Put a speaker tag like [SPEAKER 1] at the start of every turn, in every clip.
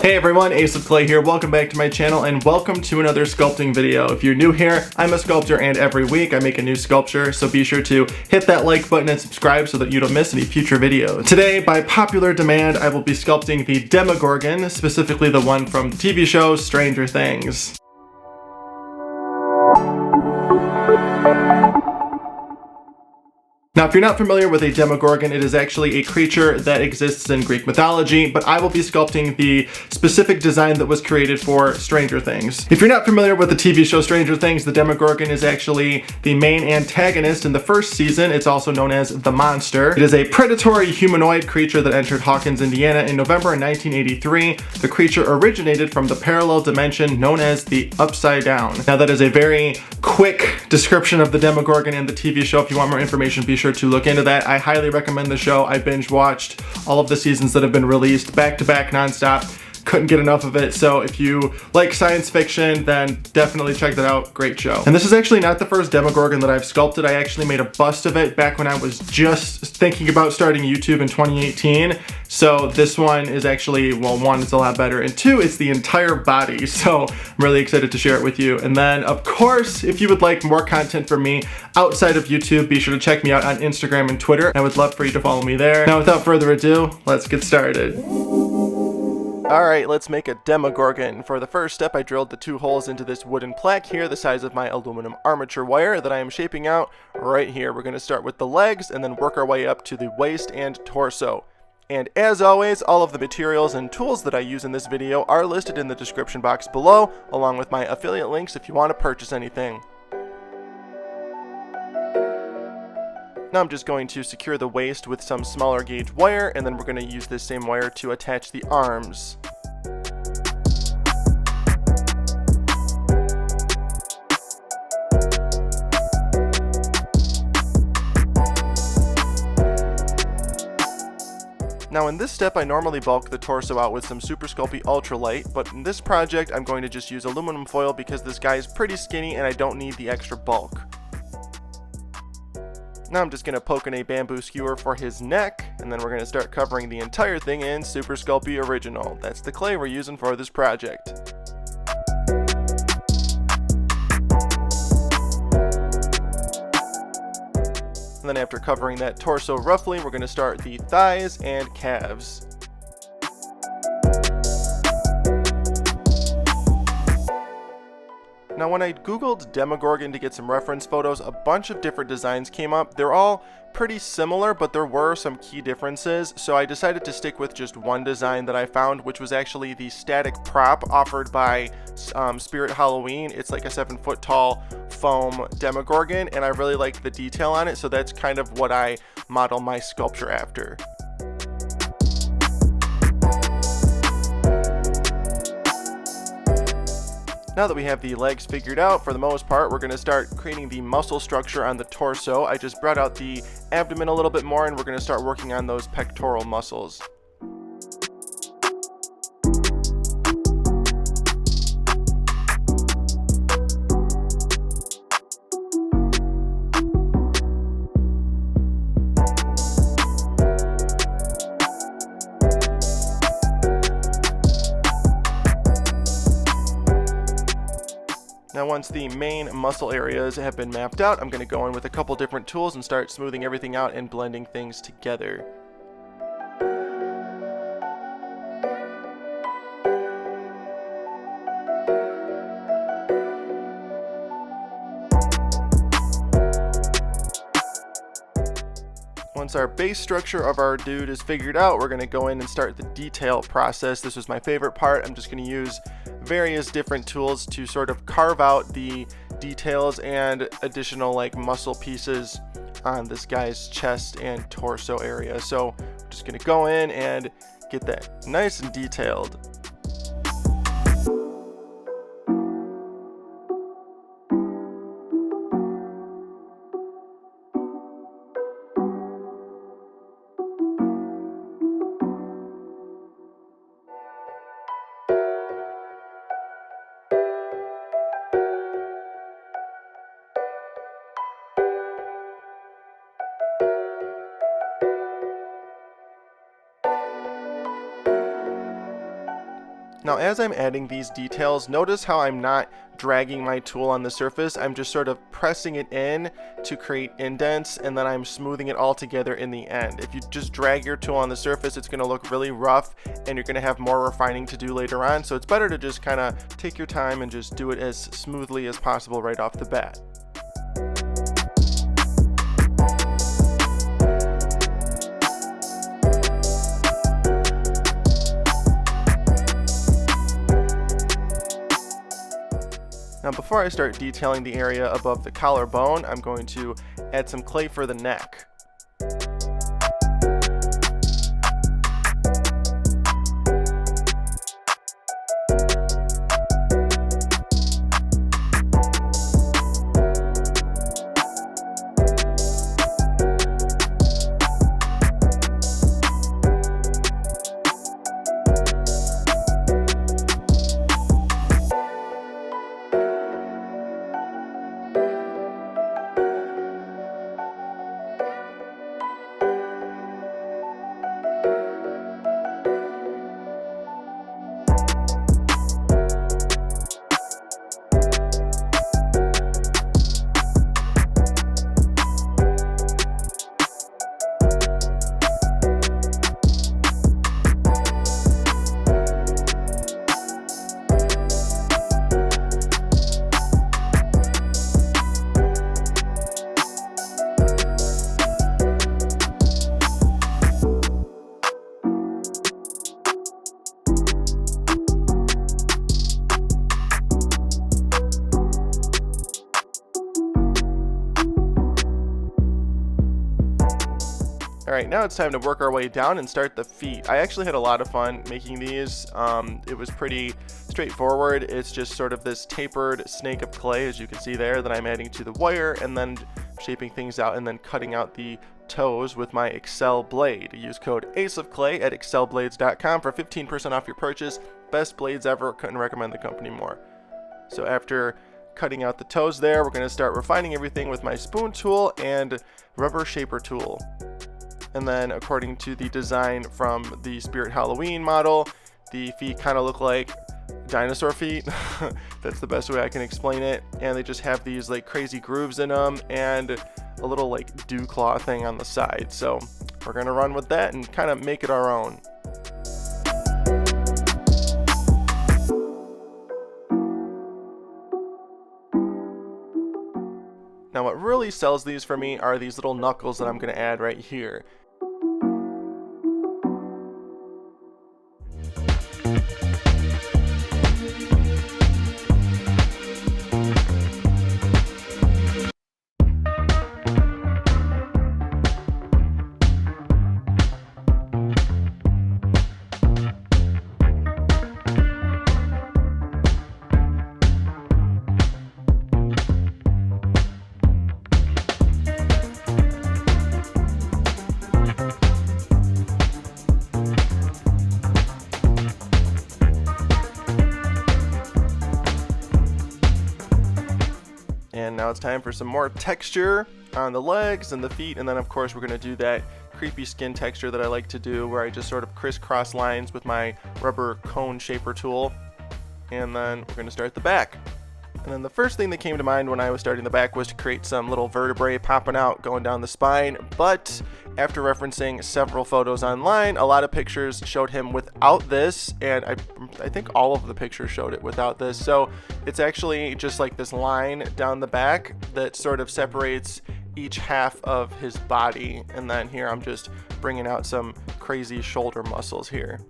[SPEAKER 1] Hey everyone, Ace of Clay here. Welcome back to my channel and welcome to another sculpting video. If you're new here, I'm a sculptor and every week I make a new sculpture, so be sure to hit that like button and subscribe so that you don't miss any future videos. Today, by popular demand, I will be sculpting the Demogorgon, specifically the one from the TV show Stranger Things. Now, if you're not familiar with a Demogorgon, it is actually a creature that exists in Greek mythology, but I will be sculpting the specific design that was created for Stranger Things. If you're not familiar with the TV show Stranger Things, the Demogorgon is actually the main antagonist in the first season. It's also known as the Monster. It is a predatory humanoid creature that entered Hawkins, Indiana in November 1983. The creature originated from the parallel dimension known as the Upside Down. Now, that is a very quick description of the Demogorgon and the TV show. If you want more information, be sure to look into that. I highly recommend the show. I binge watched all of the seasons that have been released back to back nonstop. Couldn't get enough of it, so if you like science fiction, then definitely check that out. Great show. And this is actually not the first Demogorgon that I've sculpted. I actually made a bust of it back when I was just thinking about starting YouTube in 2018. So this one is actually, well, one, it's a lot better, and two, it's the entire body. So I'm really excited to share it with you. And then, of course, if you would like more content from me outside of YouTube, be sure to check me out on Instagram and Twitter. I would love for you to follow me there. Now, without further ado, let's get started. Alright, let's make a Demogorgon. For the first step, I drilled the 2 holes into this wooden plaque here, the size of my aluminum armature wire that I am shaping out right here. We're going to start with the legs and then work our way up to the waist and torso. And as always, all of the materials and tools that I use in this video are listed in the description box below, along with my affiliate links if you want to purchase anything. Now I'm just going to secure the waist with some smaller gauge wire, and then we're going to use this same wire to attach the arms. Now in this step, I normally bulk the torso out with some Super Sculpey Ultralight, but in this project I'm going to just use aluminum foil because this guy is pretty skinny and I don't need the extra bulk. Now I'm just going to poke in a bamboo skewer for his neck, and then we're going to start covering the entire thing in Super Sculpey Original. That's the clay we're using for this project. And then after covering that torso roughly, we're going to start the thighs and calves. Now when I googled Demogorgon to get some reference photos, a bunch of different designs came up. They're all pretty similar, but there were some key differences, so I decided to stick with just one design that I found, which was actually the static prop offered by Spirit Halloween. It's like a 7-foot tall foam Demogorgon, and I really liked the detail on it, so that's kind of what I model my sculpture after. Now that we have the legs figured out, for the most part, we're going to start creating the muscle structure on the torso. I just brought out the abdomen a little bit more, and we're going to start working on those pectoral muscles. Now once the main muscle areas have been mapped out, I'm going to go in with a couple different tools and start smoothing everything out and blending things together. Once our base structure of our dude is figured out, we're going to go in and start the detail process. This was my favorite part. I'm just going to use various different tools to sort of carve out the details and additional like muscle pieces on this guy's chest and torso area. So I'm just going to go in and get that nice and detailed. Now as I'm adding these details, notice how I'm not dragging my tool on the surface. I'm just sort of pressing it in to create indents, and then I'm smoothing it all together in the end. If you just drag your tool on the surface, it's going to look really rough and you're going to have more refining to do later on. So it's better to just kind of take your time and just do it as smoothly as possible right off the bat. Now before I start detailing the area above the collarbone, I'm going to add some clay for the neck. Alright, now it's time to work our way down and start the feet. I actually had a lot of fun making these. It was pretty straightforward. It's just sort of this tapered snake of clay, as you can see there, that I'm adding to the wire and then shaping things out and then cutting out the toes with my Excel blade. Use code ACEOFCLAY at excelblades.com for 15% off your purchase. Best blades ever. Couldn't recommend the company more. So after cutting out the toes there, we're going to start refining everything with my spoon tool and rubber shaper tool. And then according to the design from the Spirit Halloween model, the feet kind of look like dinosaur feet. That's the best way I can explain it. And they just have these like crazy grooves in them and a little like dew claw thing on the side. So we're going to run with that and kind of make it our own. Now what really sells these for me are these little knuckles that I'm going to add right here. And now it's time for some more texture on the legs and the feet, and then of course we're going to do that creepy skin texture that I like to do, where I just sort of crisscross lines with my rubber cone shaper tool. And then we're going to start the back. And then the first thing that came to mind when I was starting the back was to create some little vertebrae popping out going down the spine, but after referencing several photos online, a lot of pictures showed him without this, and I think all of the pictures showed it without this. So it's actually just like this line down the back that sort of separates each half of his body, and then here I'm just bringing out some crazy shoulder muscles here.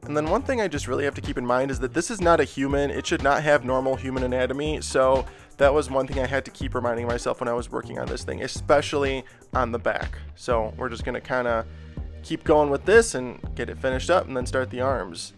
[SPEAKER 1] And then one thing I just really have to keep in mind is that this is not a human. It should not have normal human anatomy. So that was one thing I had to keep reminding myself when I was working on this thing, especially on the back. So we're just going to kind of keep going with this and get it finished up and then start the arms.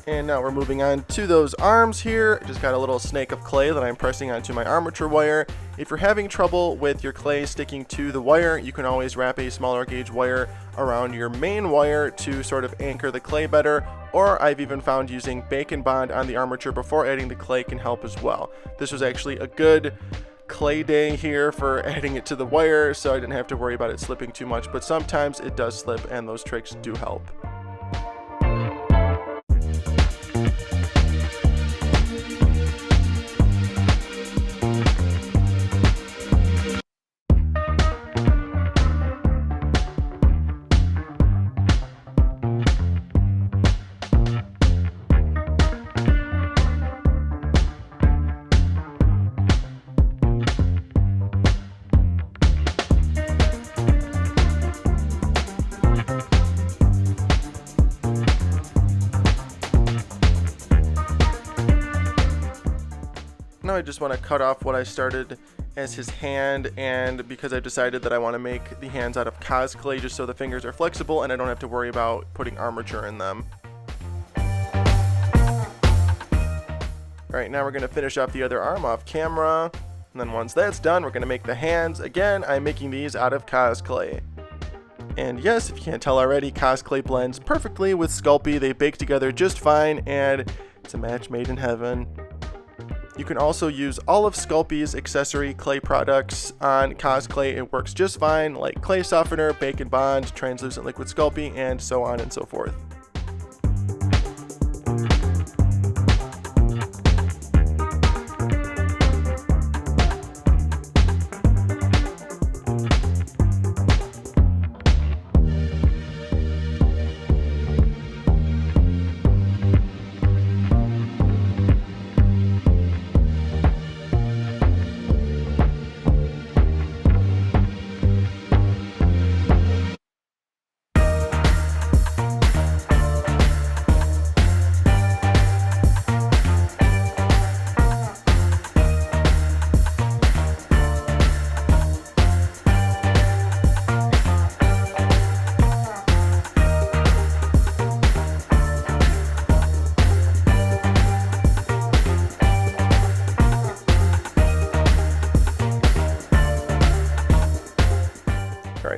[SPEAKER 1] And now we're moving on to those arms here. Just got a little snake of clay that I'm pressing onto my armature wire. If you're having trouble with your clay sticking to the wire, you can always wrap a smaller gauge wire around your main wire to sort of anchor the clay better, or I've even found using bacon bond on the armature before adding the clay can help as well. This was actually a good clay day here for adding it to the wire, so I didn't have to worry about it slipping too much, but sometimes it does slip and those tricks do help. Now I just want to cut off what I started as his hand, and because I decided that I want to make the hands out of cosplay just so the fingers are flexible and I don't have to worry about putting armature in them. Alright, now we're going to finish off the other arm off camera, and then once that's done we're going to make the hands. Again, I'm making these out of cosplay. And yes, if you can't tell already, cosplay blends perfectly with Sculpey. They bake together just fine, and it's a match made in heaven. You can also use all of Sculpey's accessory clay products on cosplay. It works just fine, like clay softener, bacon bond, translucent liquid Sculpey, and so on and so forth.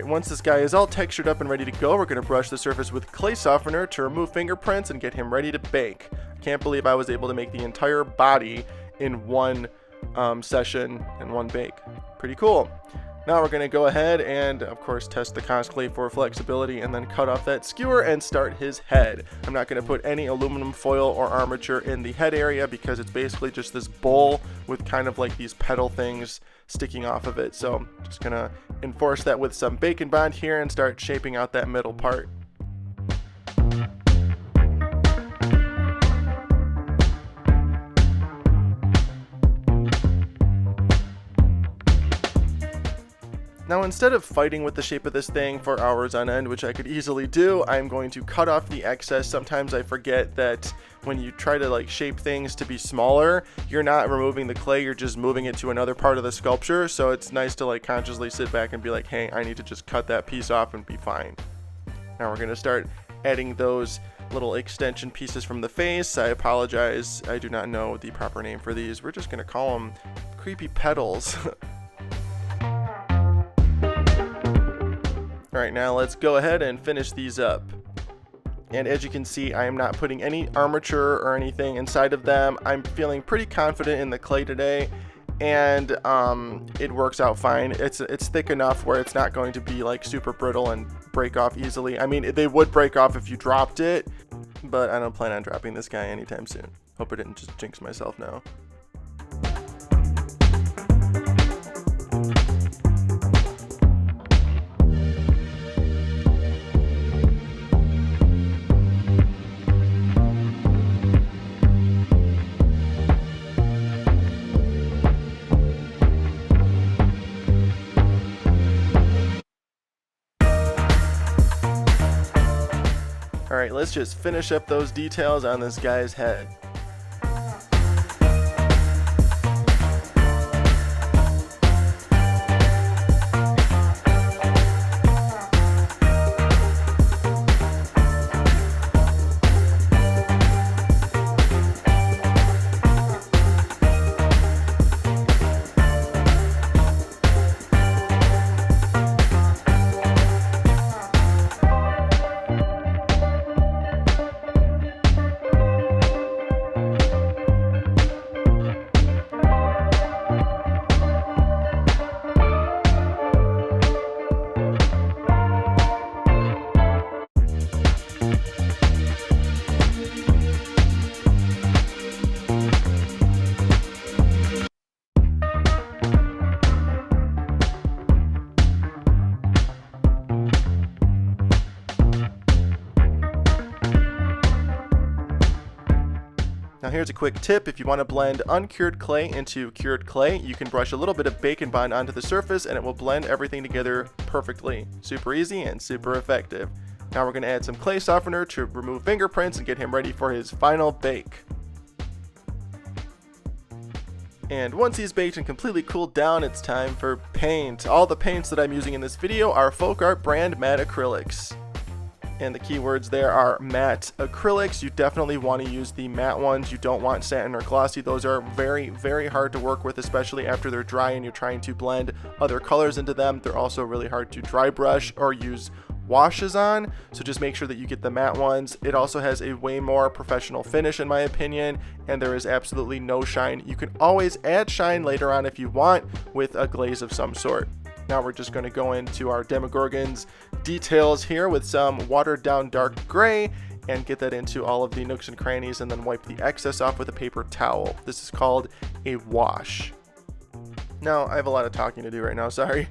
[SPEAKER 1] Once this guy is all textured up and ready to go, we're going to brush the surface with clay softener to remove fingerprints and get him ready to bake. I can't believe I was able to make the entire body in one session and one bake. Pretty cool. Now we're going to go ahead and, of course, test the cosplay for flexibility and then cut off that skewer and start his head. I'm not going to put any aluminum foil or armature in the head area because it's basically just this bowl with kind of like these petal things sticking off of it. So I'm just going to enforce that with some bacon bond here and start shaping out that middle part. Now, instead of fighting with the shape of this thing for hours on end, which I could easily do, I'm going to cut off the excess. Sometimes I forget that when you try to like shape things to be smaller, you're not removing the clay, you're just moving it to another part of the sculpture. So it's nice to like consciously sit back and be like, hey, I need to just cut that piece off and be fine. Now we're going to start adding those little extension pieces from the face. I apologize, I do not know the proper name for these. We're just going to call them creepy petals. Alright, now let's go ahead and finish these up. And as you can see, I am not putting any armature or anything inside of them. I'm feeling pretty confident in the clay today, and it works out fine. It's thick enough where it's not going to be like super brittle and break off easily. I mean, they would break off if you dropped it, but I don't plan on dropping this guy anytime soon. Hope I didn't just jinx myself now. Alright, let's just finish up those details on this guy's head. Now here's a quick tip: if you want to blend uncured clay into cured clay, you can brush a little bit of Bake and Bond onto the surface and it will blend everything together perfectly. Super easy and super effective. Now we're going to add some clay softener to remove fingerprints and get him ready for his final bake. And once he's baked and completely cooled down, it's time for paint. All the paints that I'm using in this video are Folk Art brand matte acrylics. And the keywords there are matte acrylics. You definitely want to use the matte ones. You don't want satin or glossy. Those are very, very hard to work with, especially after they're dry and you're trying to blend other colors into them. They're also really hard to dry brush or use washes on, so just make sure that you get the matte ones. It also has a way more professional finish in my opinion, and there is absolutely no shine. You can always add shine later on if you want with a glaze of some sort. Now we're just going to go into our Demogorgon's details here with some watered down dark gray and get that into all of the nooks and crannies and then wipe the excess off with a paper towel. This is called a wash. Now I have a lot of talking to do right now, sorry.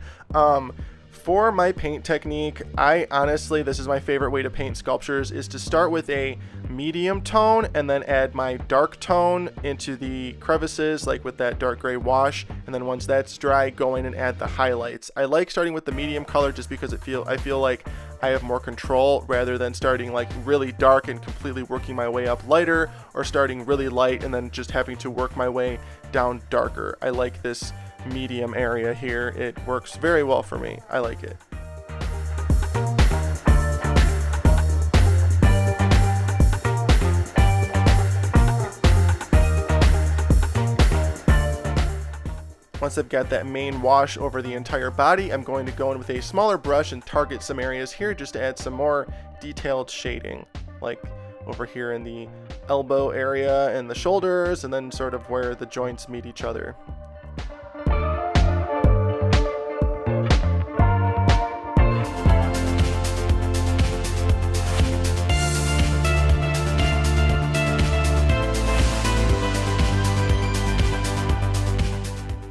[SPEAKER 1] For my paint technique, this is my favorite way to paint sculptures, is to start with a medium tone and then add my dark tone into the crevices, like with that dark gray wash, and then once that's dry, go in and add the highlights. I like starting with the medium color just because I feel like I have more control rather than starting like really dark and completely working my way up lighter, or starting really light and then just having to work my way down darker. I like this medium area here. It works very well for me. I like it. Once I've got that main wash over the entire body, I'm going to go in with a smaller brush and target some areas here just to add some more detailed shading, like over here in the elbow area and the shoulders, and then sort of where the joints meet each other.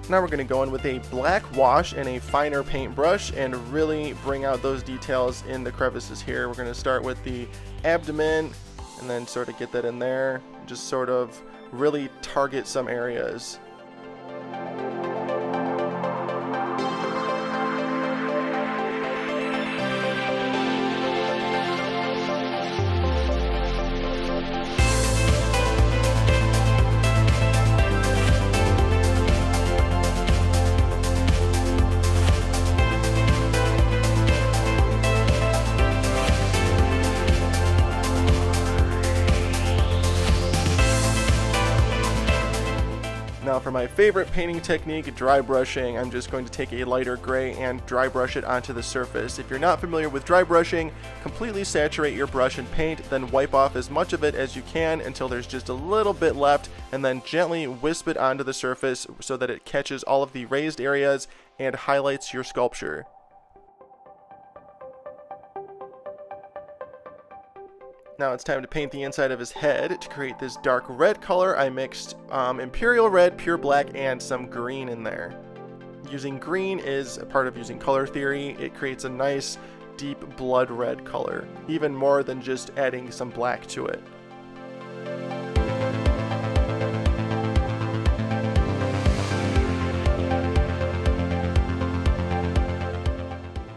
[SPEAKER 1] Now we're going to go in with a black wash and a finer paintbrush and really bring out those details in the crevices here. We're going to start with the abdomen and then sort of get that in there. Just sort of really target some areas. Now for my favorite painting technique, dry brushing, I'm just going to take a lighter gray and dry brush it onto the surface. If you're not familiar with dry brushing, completely saturate your brush in paint, then wipe off as much of it as you can until there's just a little bit left, and then gently wisp it onto the surface so that it catches all of the raised areas and highlights your sculpture. Now it's time to paint the inside of his head. To create this dark red color, I mixed Imperial Red, Pure Black, and some green in there. Using green is a part of using color theory. It creates a nice, deep blood red color, even more than just adding some black to it.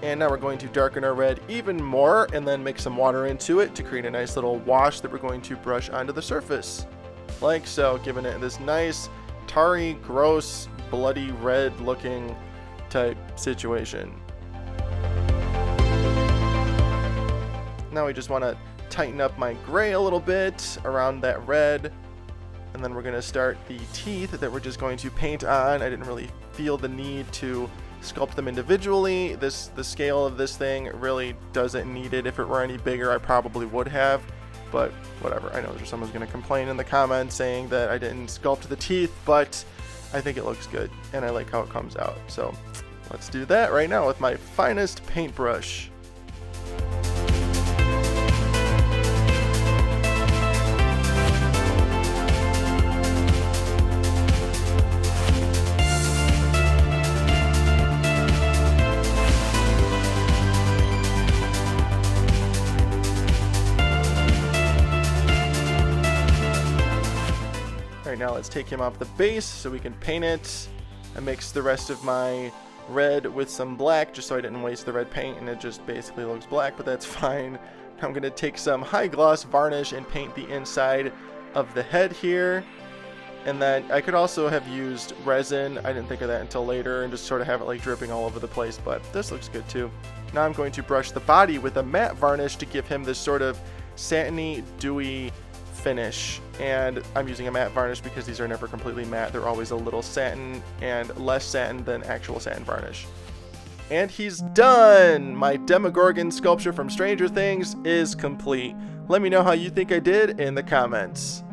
[SPEAKER 1] And now we're going to darken our red even more and then mix some water into it to create a nice little wash that we're going to brush onto the surface. Like so, giving it this nice, tarry, gross, bloody red looking type situation. Now we just want to tighten up my gray a little bit around that red. And then we're going to start the teeth that we're just going to paint on. I didn't really feel the need to sculpt them individually. The scale of this thing really doesn't need it. If it were any bigger, I probably would have, but whatever. I know someone's going to complain in the comments saying that I didn't sculpt the teeth, but I think it looks good and I like how it comes out. So let's do that right now with my finest paintbrush. Right now let's take him off the base so we can paint it. I mixed the rest of my red with some black just so I didn't waste the red paint, and it just basically looks black, but that's fine. I'm going to take some high gloss varnish and paint the inside of the head here. And then I could also have used resin. I didn't think of that until later, and just sort of have it like dripping all over the place, but this looks good too. Now I'm going to brush the body with a matte varnish to give him this sort of satiny, dewy finish. And I'm using a matte varnish because these are never completely matte. They're always a little satin and less satin than actual satin varnish. And he's done! My Demogorgon sculpture from Stranger Things is complete. Let me know how you think I did in the comments.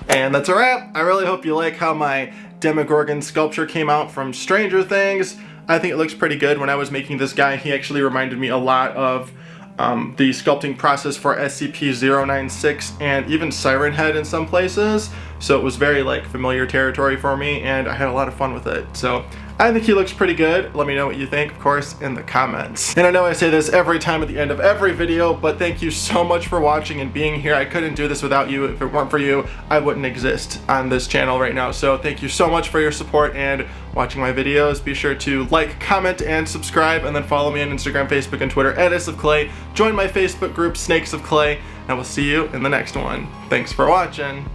[SPEAKER 1] And that's a wrap. I really hope you like how my Demogorgon sculpture came out from Stranger Things. I think it looks pretty good. When I was making this guy, he actually reminded me a lot of the sculpting process for SCP-096 and even Siren Head in some places. So it was very like familiar territory for me, and I had a lot of fun with it. So I think he looks pretty good. Let me know what you think, of course, in the comments. And I know I say this every time at the end of every video, but thank you so much for watching and being here. I couldn't do this without you. If it weren't for you, I wouldn't exist on this channel right now. So thank you so much for your support and watching my videos. Be sure to like, comment, and subscribe, and then follow me on Instagram, Facebook, and Twitter at @AceOfClay. Join my Facebook group, Snakes of Clay, and we'll see you in the next one. Thanks for watching.